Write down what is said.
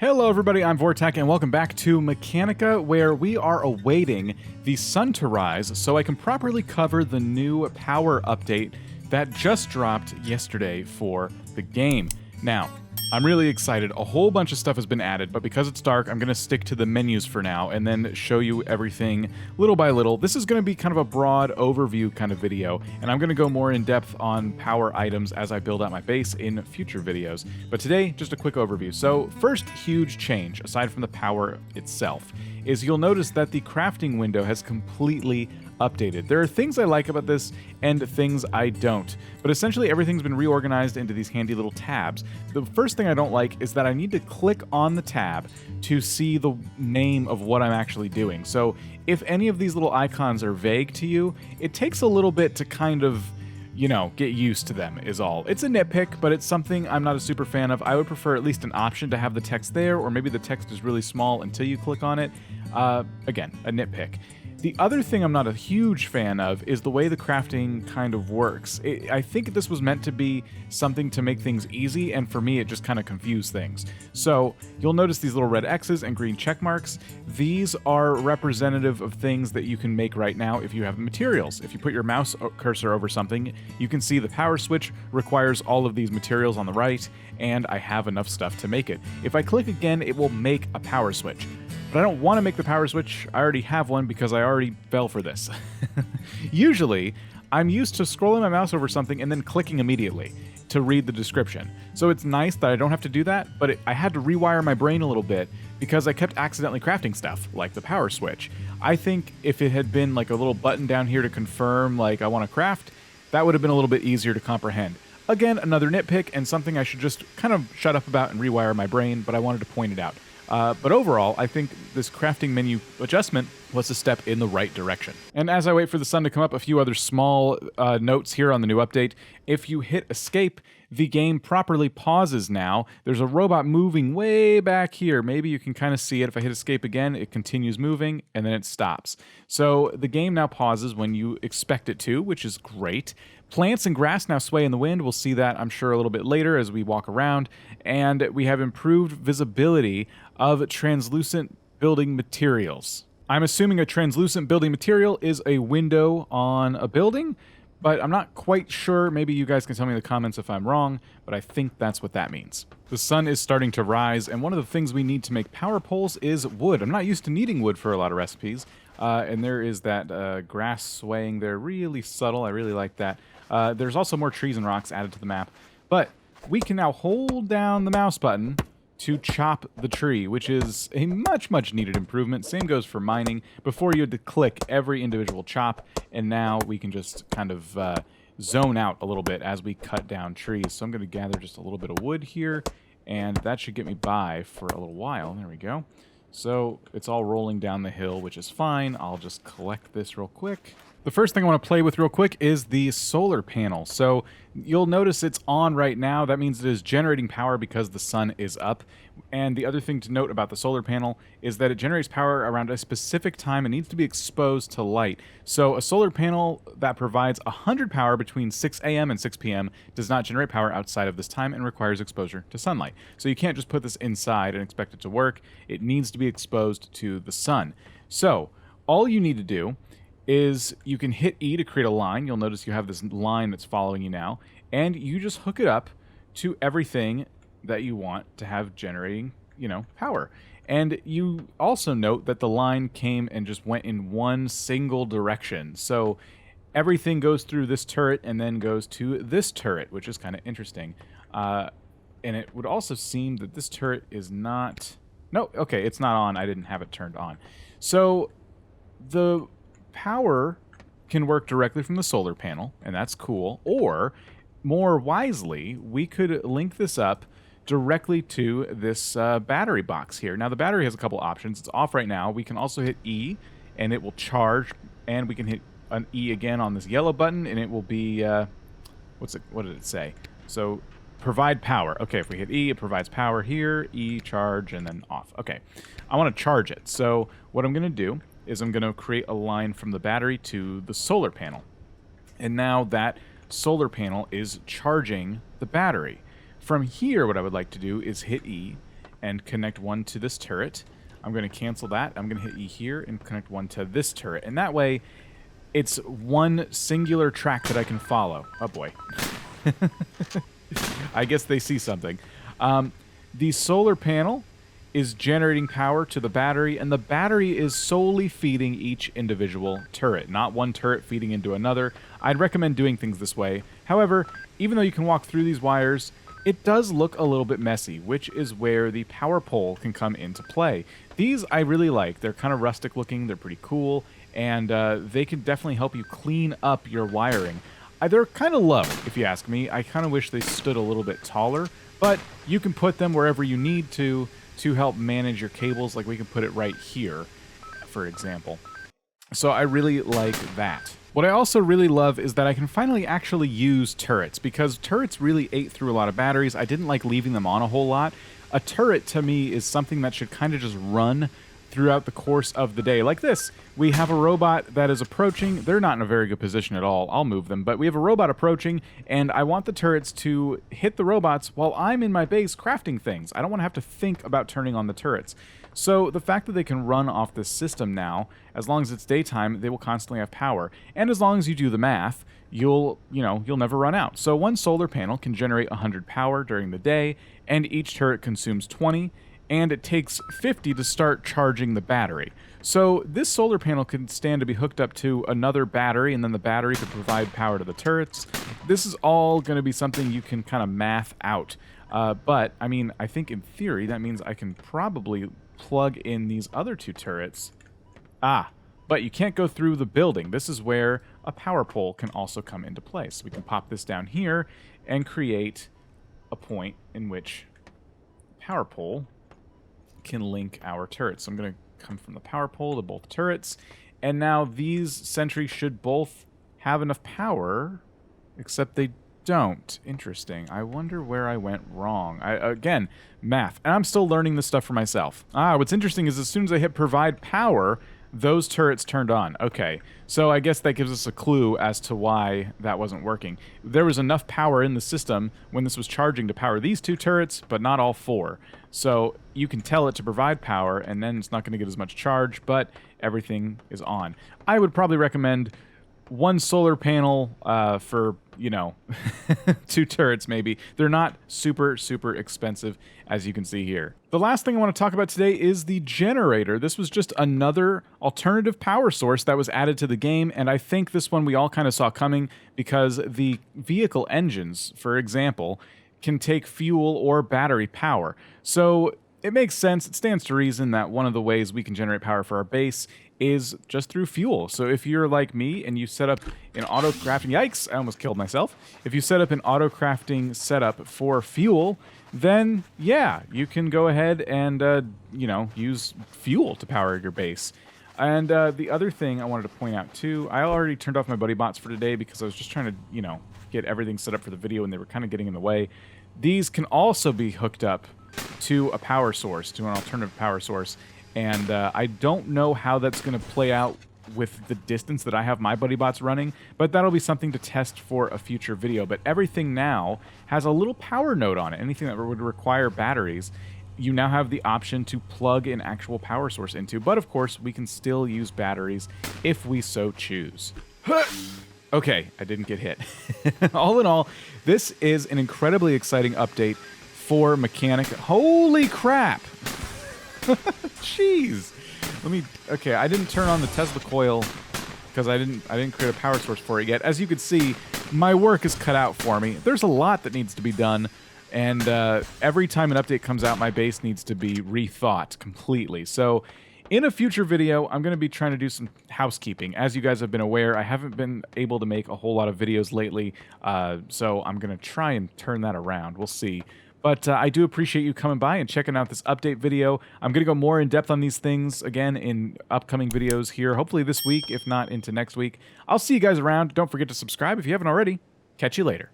Hello everybody, I'm Vortek and welcome back to Mechanica, where we are awaiting the sun to rise so I can properly cover the new power update that just dropped yesterday for the game. Now, I'm really excited. A whole bunch of stuff has been added, but because it's dark, I'm going to stick to the menus for now and then show you everything little by little. This is going to be kind of a broad overview kind of video, and I'm going to go more in depth on power items as I build out my base in future videos. But today, just a quick overview. So first huge change, aside from the power itself, is you'll notice that the crafting window has completely updated. There are things I like about this and things I don't, but essentially everything's been reorganized into these handy little tabs. The first thing I don't like is that I need to click on the tab to see the name of what I'm actually doing. So if any of these little icons are vague to you, it takes a little bit to kind of, you know, get used to them is all. It's a nitpick, but it's something I'm not a super fan of. I would prefer at least an option to have the text there, or maybe the text is really small until you click on it. Again, a nitpick. The other thing I'm not a huge fan of is the way the crafting kind of works. I think this was meant to be something to make things easy, and for me it just kind of confused things. So you'll notice these little red X's and green check marks. These are representative of things that you can make right now if you have materials. If you put your mouse cursor over something, you can see the power switch requires all of these materials on the right, and I have enough stuff to make it. If I click again, it will make a power switch. But I don't want to make the power switch. I already have one because I already fell for this. Usually, I'm used to scrolling my mouse over something and then clicking immediately to read the description. So it's nice that I don't have to do that, but I had to rewire my brain a little bit because I kept accidentally crafting stuff, like the power switch. I think if it had been like a little button down here to confirm, like, I want to craft, that would have been a little bit easier to comprehend. Again, another nitpick and something I should just kind of shut up about and rewire my brain, but I wanted to point it out. But overall, I think this crafting menu adjustment was a step in the right direction. And as I wait for the sun to come up, a few other small notes here on the new update. If you hit escape, the game properly pauses now. There's a robot moving way back here. Maybe you can kind of see it. If I hit escape again, it continues moving, and then it stops. So the game now pauses when you expect it to, which is great. Plants and grass now sway in the wind. We'll see that, I'm sure, a little bit later as we walk around. And we have improved visibility of translucent building materials. I'm assuming a translucent building material is a window on a building, but I'm not quite sure. Maybe you guys can tell me in the comments if I'm wrong, but I think that's what that means. The sun is starting to rise, and one of the things we need to make power poles is wood. I'm not used to needing wood for a lot of recipes, and there is that grass swaying there, really subtle. I really like that. There's also more trees and rocks added to the map, but we can now hold down the mouse button to chop the tree, which is a much needed improvement. Same goes for mining. Before you had to click every individual chop, and now we can just kind of zone out a little bit as we cut down trees. So I'm going to gather just a little bit of wood here, and that should get me by for a little while. There we go. So it's all rolling down the hill, which is fine. I'll just collect this real quick. The first thing I want to play with real quick is the solar panel. So you'll notice it's on right now. That means it is generating power because the sun is up. And the other thing to note about the solar panel is that it generates power around a specific time and needs to be exposed to light. So a solar panel that provides 100 power between 6 a.m. and 6 p.m. does not generate power outside of this time and requires exposure to sunlight. So you can't just put this inside and expect it to work. It needs to be exposed to the sun. So all you need to do is you can hit E to create a line. You'll notice you have this line that's following you now, and you just hook it up to everything that you want to have generating, you know, power. And you also note that the line came and just went in one single direction. So everything goes through this turret and then goes to this turret, which is kind of interesting. And it would also seem that this turret is not... No, okay, it's not on. I didn't have it turned on. So the power can work directly from the solar panel, and that's cool. Or, more wisely, we could link this up directly to this battery box here. Now, the battery has a couple options. It's off right now. We can also hit E, and it will charge, and we can hit an E again on this yellow button, and it will be, what did it say? So, provide power. Okay, if we hit E, it provides power here, E, charge, and then off. Okay, I want to charge it. So, what I'm going to do is I'm going to create a line from the battery to the solar panel. And now that solar panel is charging the battery. From here, what I would like to do is hit E and connect one to this turret. I'm going to cancel that. I'm going to hit E here and connect one to this turret. And that way, it's one singular track that I can follow. Oh, boy. I guess they see something. The solar panel is generating power to the battery, and the battery is solely feeding each individual turret, not one turret feeding into another. I'd recommend doing things this way. However, even though you can walk through these wires, it does look a little bit messy, which is where the power pole can come into play. These I really like. They're kind of rustic looking, they're pretty cool, and they can definitely help you clean up your wiring. They're kind of low, if you ask me. I kind of wish they stood a little bit taller, but you can put them wherever you need to help manage your cables. Like we can put it right here, for example. So I really like that. What I also really love is that I can finally actually use turrets, because turrets really ate through a lot of batteries. I didn't like leaving them on a whole lot. A turret, to me, is something that should kind of just run throughout the course of the day. Like this, we have a robot that is approaching. They're not in a very good position at all. I'll move them, but we have a robot approaching, and I want the turrets to hit the robots while I'm in my base crafting things. I don't want to have to think about turning on the turrets. So the fact that they can run off this system now, as long as it's daytime, they will constantly have power. And as long as you do the math, you'll never run out. So one solar panel can generate 100 power during the day, and each turret consumes 20, and it takes 50 to start charging the battery. So this solar panel can stand to be hooked up to another battery, and then the battery could provide power to the turrets. This is all going to be something you can kind of math out. But, I mean, I think in theory that means I can probably plug in these other two turrets. But you can't go through the building. This is where a power pole can also come into play. So we can pop this down here and create a point in which the power pole can link our turrets. So I'm going to come from the power pole to both turrets, and now these sentries should both have enough power, except they don't. Interesting. I wonder where I went wrong. Again, math. And I'm still learning this stuff for myself. What's interesting is as soon as I hit provide power, those turrets turned on. Okay, so I guess that gives us a clue as to why that wasn't working. There was enough power in the system when this was charging to power these two turrets, but not all four. So you can tell it to provide power, and then it's not going to get as much charge, but everything is on. I would probably recommend one solar panel for, you know, 2 turrets maybe. They're not super, super expensive, as you can see here. The last thing I want to talk about today is the generator. This was just another alternative power source that was added to the game, and I think this one we all kind of saw coming because the vehicle engines, for example, can take fuel or battery power. So it makes sense. It stands to reason that one of the ways we can generate power for our base is just through fuel. So if you're like me and you set up an auto crafting, yikes, I almost killed myself. If you set up an auto crafting setup for fuel, then yeah, you can go ahead and, you know, use fuel to power your base. And the other thing I wanted to point out too, I already turned off my buddy bots for today because I was just trying to, you know, get everything set up for the video and they were kind of getting in the way. These can also be hooked up to a power source, to an alternative power source. And I don't know how that's going to play out with the distance that I have my buddy bots running, but that'll be something to test for a future video. But everything now has a little power node on it. Anything that would require batteries, you now have the option to plug an actual power source into. But of course, we can still use batteries if we so choose. Okay, I didn't get hit. All in all, this is an incredibly exciting update for Mechanica. Holy crap! Jeez. Okay, I didn't turn on the Tesla coil because I didn't create a power source for it yet. As you can see, my work is cut out for me. There's a lot that needs to be done, and every time an update comes out, my base needs to be rethought completely. So in a future video, I'm going to be trying to do some housekeeping. As you guys have been aware, I haven't been able to make a whole lot of videos lately, so I'm going to try and turn that around. We'll see. But I do appreciate you coming by and checking out this update video. I'm going to go more in depth on these things again in upcoming videos here, hopefully this week, if not into next week. I'll see you guys around. Don't forget to subscribe if you haven't already. Catch you later.